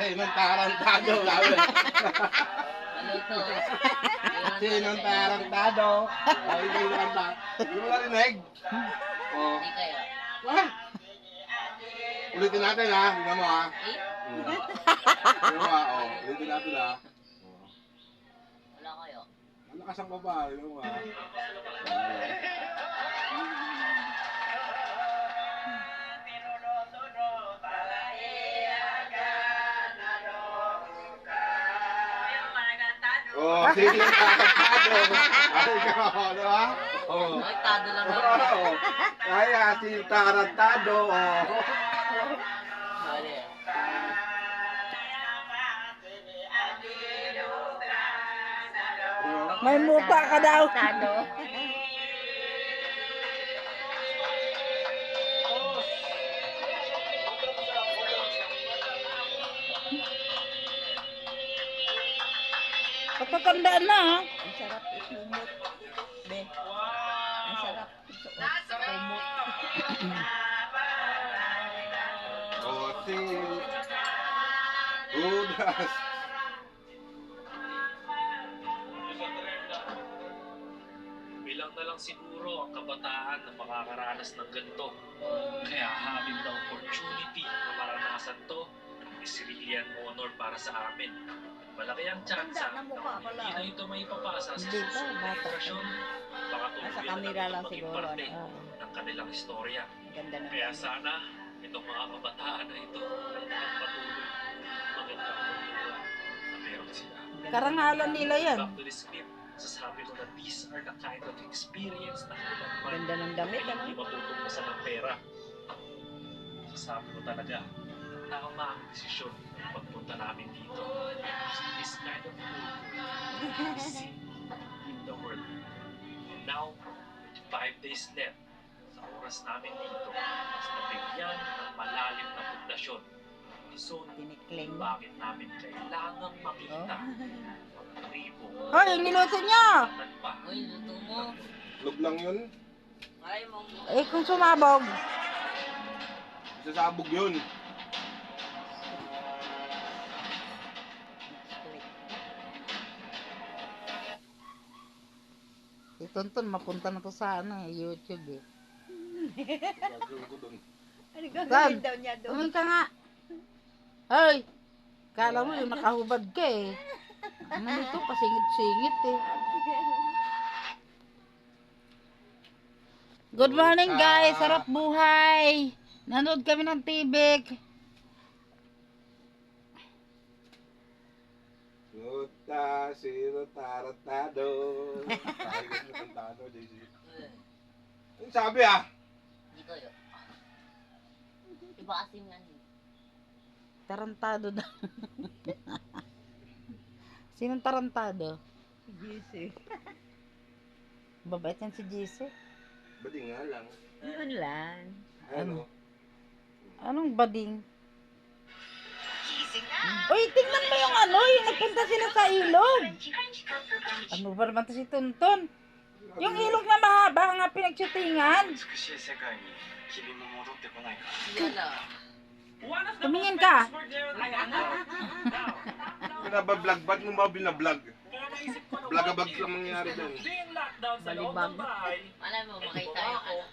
Sinong tarantado, sabi. Ano to? Sinong tarantado? Ay, hindi naman ba? Hindi mo narinig? Oh. Hindi kayo. Ah! Ulitin natin ha, tingnan mo ha. Tingnan mo ha, oh. Ulitin natin ha. Oh. Wala kayo. Malakas ang baba, tingnan mo ha. Oh, sige yung tarantado. Ay, ikaw, di ba? Oh. Ay, tado lang ako. Oh. Kaya si tarantado, oh. Mali. May mupa ka daw. Tado. Pagkakandaan na ha. Ang sarap ikumot. Be. Ang sarap ikumot. Oh, si Judas. Bilang na lang siguro ang kabataan na makakaranas ng ganito. Kaya having the opportunity na maranasan to is really an honor para sa amin. Malaki ang tsansa na hindi na ito may papasa sa Hindi pa, susunod na bata. generasyon. Baka Nasa tuluyan na camera ito lang maging siguro. parte Ano? ng kanilang istorya. Ganda na. Kaya sana itong mga kabataan na ito ay magpatuloy magandang kultura na meron sila. Karangalan nila yan. Back to the script, sasabi ko na these are the kind of experience na kailan man Ganda ng damit, ay ano? hindi matutumbasan ng pera. Sasabi ko talaga, tama ang desisyon ng pagpunta namin dito. This kind of food is seen in the world. And now, with 5 days left, sa oras namin dito, mas nabigyan ng malalim na pundasyon. So, Tinikling. bakit namin kailangang makita ang tribo Hoy, niluto niya. ng pa. Uy, luto mo. Log lang yun. Ay, mo. Eh, kung sumabog. Sasabog yun. Si Tonton, mapunta na to sa ano, YouTube eh. Gagawin ko dun. Ano Saan? gagawin daw niya doon? Tumingin ka nga. Hoy! Kala mo yung nakahubad ka eh. Ano nito, pasingit-singit eh. Good morning guys! Sarap buhay! Nanood kami ng Tibik. Nuta, sino tarantado? Sabi ko sa tarantado, JC. Ano sabi ah? Hindi kayo. Iba kasi nga yun. Tarantado daw. Sinong tarantado? Gisi. Babait yan si JC. Bading nga lang. Yun lang. Ano? Anong bading? Uy, tingnan mo yung ano, yung nagpunta sila sa ilog. Ano ba naman to si Tonton? Yung ilog na mahaba nga pinagshootingan. 美しい世界に君も戻ってこないか Wala. Tumingin ka. Pinabablog, ba't mo ba binablog? Blagabag lang mangyari dun. Balibag. Malay mo, makita yung ano.